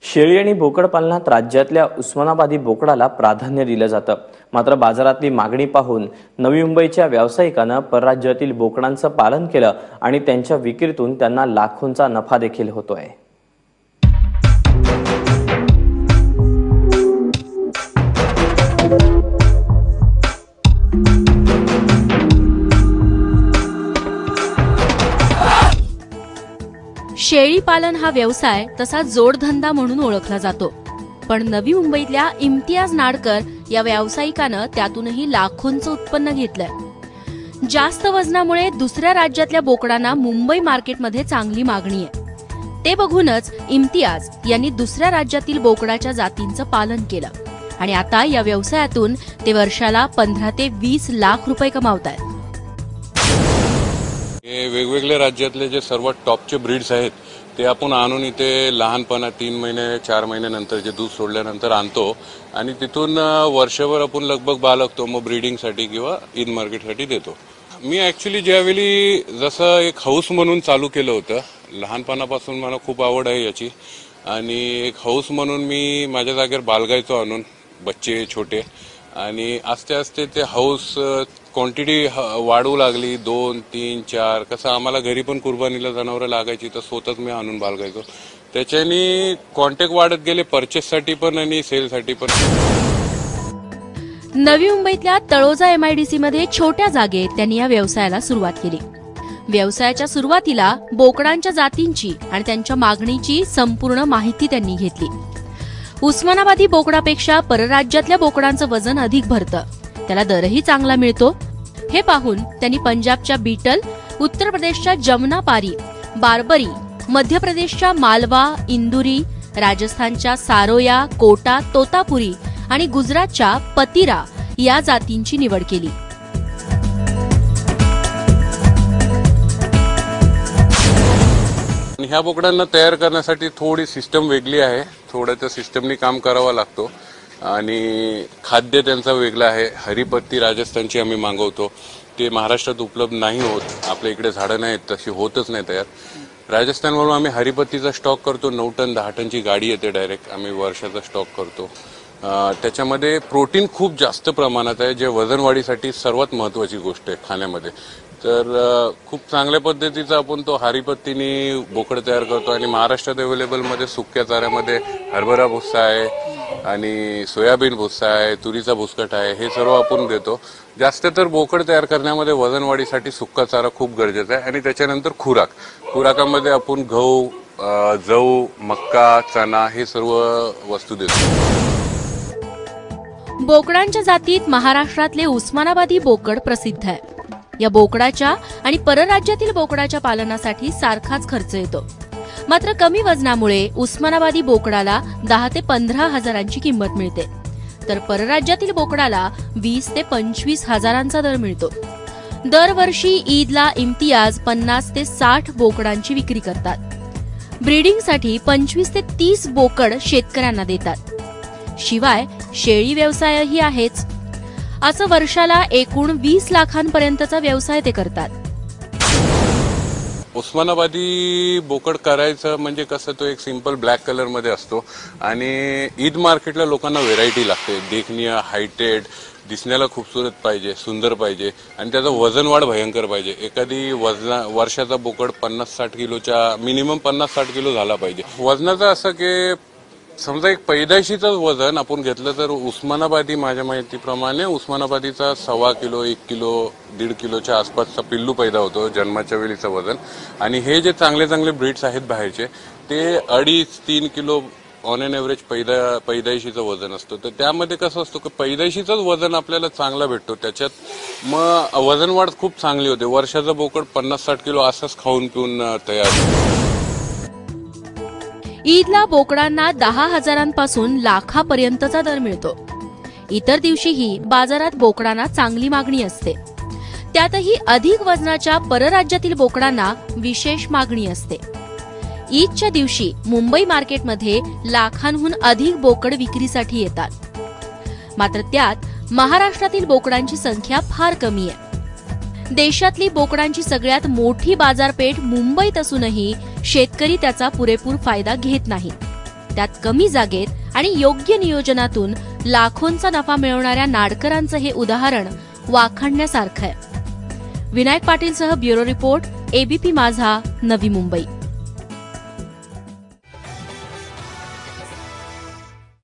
शेळी आणि बोकड पालनात राज्यातल्या उस्मानाबादी बोकडाला प्राधान्य दिलं जातं। मात्र बाजारातली मागणी पाहून नवी मुंबईच्या व्यावसायिकांना परराज्यातील बोकडांचं पालन केलं आणि त्यांच्या विक्रीतून त्यांना लाखोंचा नफा देखील होतोय। शेळी पालन हा व्यवसाय तसा जोडधंदा म्हणून ओळखला जातो, पण नवी मुंबईतल्या इम्तियाज नाडकर या व्यावसायिकानं त्यातूनही लाखोंचं उत्पन्न घेतलंय। जास्त वजनामुळे दुसऱ्या राज्यातल्या बोकडांना मुंबई मार्केटमध्ये चांगली मागणी आहे। ते बघूनच इम्तियाज यांनी दुसऱ्या राज्यातील बोकडाच्या जातींचं पालन केलं आणि आता या व्यवसायातून ते वर्षाला 15 ते 20 लाख रुपये कमावतायत। वेगवेगळ्या राज्यातले जे सर्वात टॉपचे ब्रीड्स आहेत ते आपण आणून इथे लहानपणा 3 महिने 4 महिन्यानंतर जे दूध सोडल्यानंतर आणतो आणि तिथून वर्षभर आपण लगभग बाळगतो, मग ब्रीडिंगसाठी किंवा ईद मार्केटसाठी देतो। मी ॲक्च्युली ज्यावेळी जसं एक हाऊस म्हणून चालू केलं होतं, लहानपणापासून मला खूप आवड आहे याची आणि एक हाऊस म्हणून मी माझ्या जागेवर बाळगायचो आणून बच्चे छोटे आणि आस्ते आस्ते ते हाऊस क्वांटिटी वाढू लागली, 2, 3, 4 कसं आम्हाला घरी पण कुर्बानीला जनावरं लागायची तर स्वतःच मी आणून बाळगायचो। त्याच्यानी कॉन्टॅक्ट वाढत गेले परचेससाठी पण आणि सेलसाठी पण। नवी मुंबईतल्या तळोजा MIDC मध्ये छोट्या जागेत त्यांनी या व्यवसायाला सुरुवात केली। व्यवसायाच्या सुरुवातीला बोकडांच्या जातींची आणि त्यांच्या मागणीची संपूर्ण माहिती त्यांनी घेतली। उस्मानाबादी बोकडापेक्षा परराज्यातल्या बोकडांचं वजन अधिक भरतं, त्याला दरही चांगला मिळतो। हे पाहून त्यांनी पंजाबच्या बीटल, उत्तर प्रदेशच्या जमनापारी, बार्बरी, मध्य प्रदेशच्या मालवा, इंदुरी, राजस्थानच्या सारोया, कोटा, तोतापुरी आणि गुजरातच्या पतिरा या जातींची निवड केली। ह्या बोकडांना तयार करण्यासाठी थोडी सिस्टम वेगळी आहे, थोडं त्या सिस्टमनी काम करावं लागतो आणि खाद्य त्यांचा वेगळं आहे। हरिपत्ती राजस्थानची आम्ही मागवतो, ते महाराष्ट्रात उपलब्ध नाही होत, आपल्या इकडे झाडं नाहीत, तशी होतच नाही तयार। राजस्थानवरून आम्ही हरिपत्तीचा स्टॉक करतो, 9 टन 10 टनची गाडी येते डायरेक्ट, आम्ही वर्षाचा स्टॉक करतो। त्याच्यामध्ये प्रोटीन खूप जास्त प्रमाणात आहे, जे वजनवाढीसाठी सर्वात महत्त्वाची गोष्ट आहे खाण्यामध्ये। तर खूप चांगल्या पद्धतीचा आपण तो हरिपत्तीने बोकड तयार करतो आणि महाराष्ट्रात अवेलेबलमध्ये सुक्या चाऱ्यामध्ये हरभरा भुस्सा आहे आणि सोयाबीन भुस्सा आहे, तुरीचा भुसकट आहे, हे सर्व आपण देतो। जास्त तर बोकड तयार करण्यामध्ये वजनवाढीसाठी सुक्का चारा खूप गरजेचा आहे आणि त्याच्यानंतर खुराकामध्ये आपण गहू, जव, मक्का, चणा हे सर्व वस्तू देतो। बोकडांच्या जातीत महाराष्ट्रातले उस्मानाबादी बोकड प्रसिद्ध आहे। या बोकडाच्या आणि परराज्यातील बोकडाच्या पालनासाठी सारखाच खर्च येतो, मात्र कमी वजनामुळे उस्मानाबादी बोकडाला 10 ते 15 हजारांची किंमत मिळते, तर परराज्यातील बोकडाला 20 ते 25 हजारांचा दर मिळतो। दरवर्षी ईदला इम्तियाज 50 ते 60 बोकडांची विक्री करतात। ब्रीडिंगसाठी 25 ते 30 बोकड शेतकऱ्यांना देतात। शिवाय शेळी व्यवसायही आहेच। असं वर्षाला एकूण 20 लाखांपर्यंतचा व्यवसाय ते करतात। उस्मानाबादी बोकड करायचं म्हणजे कसं, तो एक सिंपल ब्लॅक कलर मध्ये असतो आणि ईद मार्केटला लोकांना व्हेरायटी लागते, देखणीय, हायटेड, दिसण्याला खूपसूरत पाहिजे, सुंदर पाहिजे आणि त्याचं वजन वाढ भयंकर पाहिजे। एखादी वर्षाचा बोकड 50-60 किलोच्या मिनिमम 50-60 किलो झाला पाहिजे। वजनाचं असं की समजा एक पैदाशीचं वजन आपण घेतलं तर उस्मानाबादी, माझ्या माहितीप्रमाणे उस्मानाबादीचा 1.25 किलो, 1 किलो, 1.5 किलोच्या आसपासचा पिल्लू पैदा होतो जन्माच्या वेळीचं वजन। आणि हे जे चांगले चांगले ब्रीड्स आहेत बाहेरचे, ते 2.5-3 किलो ऑन एन एव्हरेज पैदाईशीचं वजन असतं। तर त्यामध्ये कसं असतं की पैदाईशीचंच वजन आपल्याला चांगला भेटतो, त्याच्यात मग वजनवाढ खूप चांगली होते। वर्षाचा बोकड 50-60 किलो असंच खाऊन पिऊन तयार। ईदला बोकडांना 10 हजारांपासून लाखापर्यंतचा दर मिळतो। इतर दिवशीही बाजारात बोकडांना चांगली मागणी असते, त्यातही अधिक वजनाच्या परराज्यातील बोकडांना विशेष मागणी असते। ईदच्या दिवशी मुंबई मार्केटमध्ये लाखांहून अधिक बोकड विक्रीसाठी येतात, मात्र त्यात महाराष्ट्रातील बोकडांची संख्या फार कमी आहे। देशातली बोकडांची सगळ्यात मोठी बाजारपेठ मुंबईत असूनही शेतकरी त्याचा पुरेपूर फायदा घेत नाहीत। त्यात कमी जागेत आणि योग्य नियोजनातून लाखोंचा नफा मिळवणाऱ्या नाडकरांचं हे उदाहरण वाखाणण्यासारखं आहे. विनायक पाटीलसह ब्युरो रिपोर्ट, एबीपी माझा, नवी मुंबई.